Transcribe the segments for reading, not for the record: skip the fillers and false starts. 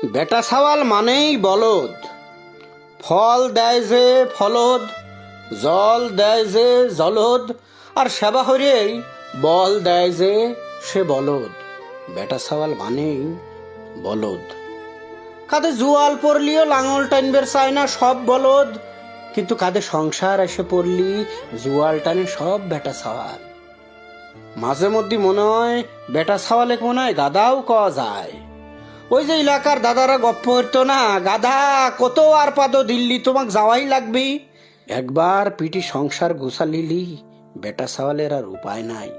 বেটা ছাওয়াল মানেই বলদ। ফল দেয় যে ফলদ, জল দেয় যে জলদ, আর সেবা হরেই বল দেয় যে সে বলদ। বেটা ছাওয়াল মানেই বলদ। কাঁধে জুয়াল পড়লিও লাঙল টানবের চায় না সব বলদ, কিন্তু কাঁধে সংসার এসে পড়লি জুয়াল টানে সব বেটা ছাওয়াল। মাঝে মধ্যে মনে হয় বেটা ছাওয়ালে মনে হয় গাদাও কওয়া যায়। ওই যে এলাকার দাদারা গপ্প হইতো না, গাধা কত আর পাদো দিল্লি তোমাক যাওয়াই লাগবি। একবার পিটি সংসার গুছালিলি বেটা ছাওয়ালের আর উপায় নাই।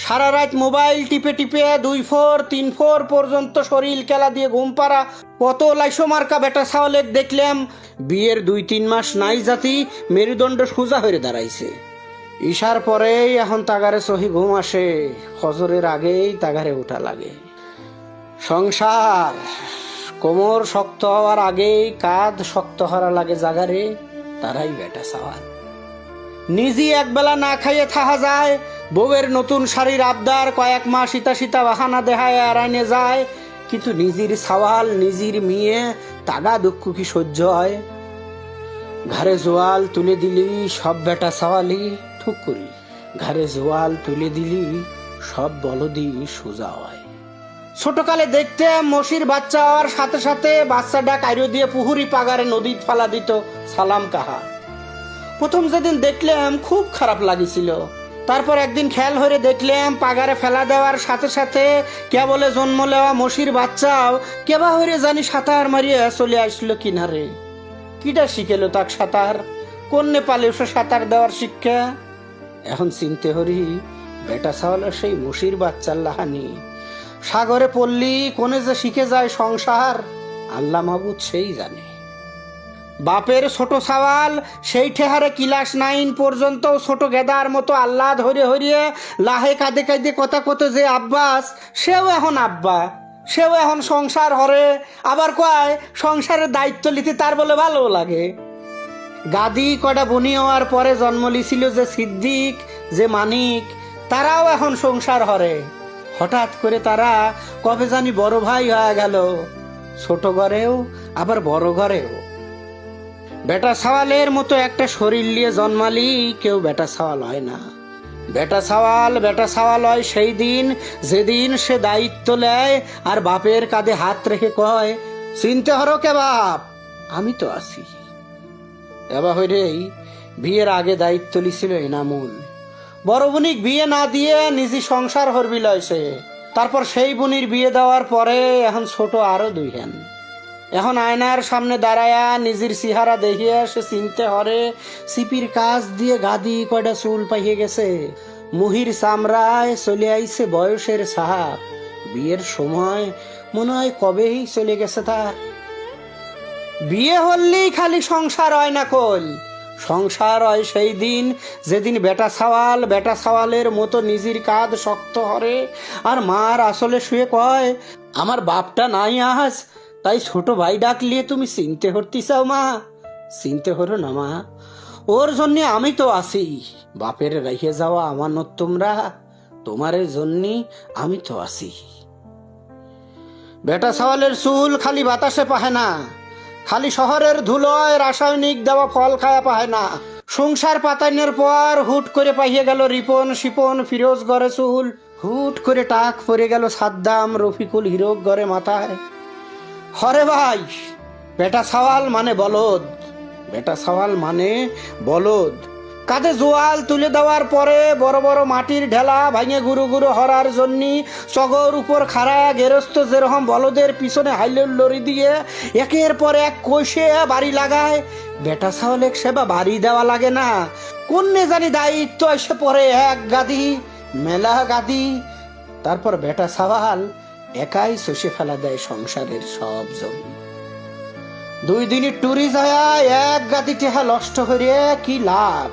সারা রাত মোবাইল টিপে টিপে 2 4 3 4 পর্যন্ত শরীর খেলা দিয়ে ঘুম পাড়া কত লাইসো মার্কা বেটা ছাওয়ালেক দেখলাম বিয়ের 2 3 মাস নাই জাতি মেরুদণ্ড সোজা হয়ে দাঁড়াইছে। ঈশার পরেই এখন তাগারে সহি ঘুম আসে, ফজরের আগেই তাগারে উঠা লাগে। সংসার কোমর শক্ত হওয়ার আগেই কাঁধ শক্ত হওয়া লাগে জাগারে, তারাই বেটা ছাওয়াল। নিজে একবেলা না খাইয়ে থাকা যায়, বউয়ের নতুন শাড়ির আবদার কয়েক মাস সীতা সীতা বাহানা দেহায় এড়াইনে যায়, কিন্তু নিজের ছাওয়াল নিজের মেয়ে তাগা দুঃখ কি সহ্য হয়? ঘরে জোয়াল তুলে দিলি সব বেটা ছাওয়ালি ঠুক করি, ঘরে জোয়াল তুলে দিলি সব বলদি সোজা হয়। ছোটকালে দেখতে মশির বাচ্চা হওয়ার সাথে সাথে বাচ্চাটা কাইরো দিয়ে পুহুরি পাগারে নদীত ফালা দিত সালাম কাহা। প্রথম যেদিন দেখলাম খুব খারাপ লাগিছিল, তারপর একদিন খেয়াল হয়ে দেখলাম পাগারে ফেলা দেওয়ার সাথে সাথে কেবলে জন্ম নেওয়া মশির বাচ্চাও কেবা হয়ে জানি সাঁতার মারিয়ে চলে আসলো কিনারে। কিটা শিখেলো তাক সাঁতার? কোন নেপালে সে সাঁতার দেওয়ার শিক্ষা? এখন চিনতে হরি বেটা ছাওয়ালের সেই মশির বাচ্চার লাহানি। সাগরে পড়লি কোনে যে শিখে যায় সংসার আল্লাহ মাহবুদ সেই জানে। বাপের ছোট ছাওয়াল সেই ঠেহারে ক্লাস 9 পর্যন্ত ছোট গেদার মতো আল্লাহ ধরে হরিয়ে লাহে কাঁদে কাঁদে কথা কত যে আব্বাস, সেও এখন আব্বা, সেও এখন সংসার হরে। আবার কয় সংসারের দায়িত্ব নিতে তার বলে ভালো লাগে। গাদি কটা বনি হওয়ার পরে জন্ম লিছিল যে সিদ্দিক যে মানিক, তারাও এখন সংসার হরে। হঠাৎ করে তারা কবে জানি বড় ভাই হয়ে গেল, ছোট ঘরেও আবার বড় ঘরেও। বেটা ছাওয়ালের মতো একটা শরীর নিয়ে জন্মালি কেউ বেটা ছাওয়াল হয় না। বেটা ছাওয়াল হয় সেই দিন যেদিন সে দায়িত্ব নেয় আর বাপের কাঁধে হাত রেখে কয় চিনতে হরো কে বাপ, আমি তো আছি। এবার হইরেই বিয়ের আগে দায়িত্ব লিছিল এনামুল। বড় বুনিক বিয়ে না দিয়ে নিজে সংসার হরবি লয়ছে। তারপর সেই বুনির বিয়ে দেওয়ার পরে এখন ছোট আরো 2 হেন। এখন আয়নার সামনে দাঁড়ায়া নিজের চেহারা দেখিয়ে সে চিনতে হরে সিপির কাজ দিয়ে গাদি কয়টা চুল পাইয়ে গেছে, মুহির চামড়ায় চলে আইছে বয়সের সাহাব। বিয়ের সময় মনে হয় কবেই চলে গেছে তার। বিয়ে হলেই খালি সংসার হয় না কল, সংসার হয় সেই দিন যেদিন বেটা ছাওয়ালের মতো নিজের কাঁধ শক্ত হরে আর মার আসলে শুয়ে কয় আমার বাপটা নাই আজ, তাই ছোট ভাই ডাকলিয়ে তুমি চিনতে হরতি চাও মা? চিনতে হরো না মা, ওর জন্য আমি তো আছি। বাপের রেখে যাওয়া আমানত তোমরা, তোমার জন্য আমি তো আছি। বেটা ছাওয়ালের চুল খালি বাতাসে পাহে না, খালি শহরের ধুলোয় রাসায়নিক দেওয়া ফল খায়া পাহে না। সংসার পাতাইনের পর হুট করে পাইয়ে গেল রিপন শিপন ফিরোজ গড়ে চুল, হুট করে টাক পরে গেল সাদ্দাম রফিকুল হিরোক গড়ে মাথায়। হরে ভাই, বেটা ছাওয়াল মানে বলদ, বেটা ছাওয়াল মানে বলদ। কাঁধে জোয়াল তুলে দেওয়ার পরে বড় বড় মাটির ঢেলা ভাঙে গুরু গুরু হরার জন্য চগর উপর খাড়ায়া গেরস্ত যেরকম বলদের পিছনে হাইলের লড়ি দিয়ে একের পর এক কষে বাড়ি লাগায়, বেটা ছাওয়ালেক সেবা বাড়ি দেওয়া লাগে না। কোন্নে জানি দায়িত্ব এসে পড়ে এক গাদি মেলা গাদি। তারপর বেটা ছাওয়াল একাই চষে ফেলা দেয় সংসারের সব জমি। 2 দিনের টুরি যায় এক গাদি টেহা নষ্ট করে কি লাভ?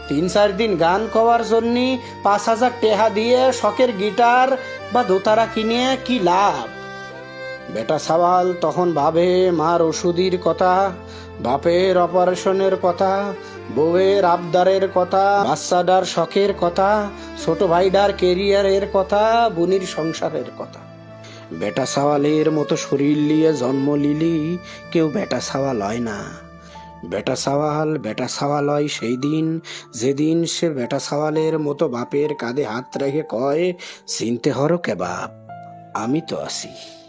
3 4 দিন গান করার জন্য 5,000 টেহা দিয়ে শখের গিটার বা দোতারা কিনে কি লাভ? বেটা ছাওয়াল তখন ভাবে মার ওষুধের কথা, বাপের অপারেশনের কথা, বউয়ের আবদারের কথা, বাচ্চাটার শখের কথা, ছোট ভাইটার কেরিয়ারের কথা, বুনির সংসারের কথা। বেটা সাওয়ালের মতো শরীর নিয়ে জন্ম লিলি কেউ বেটা সাওয়াল হয় না। বেটা সাওয়াল হয় সেই দিন, যেদিন সে বেটা সাওয়ালের মতো বাপের কাঁধে হাত রেখে কয়, চিনতে হরো কে বাপ, আমি তো আছি।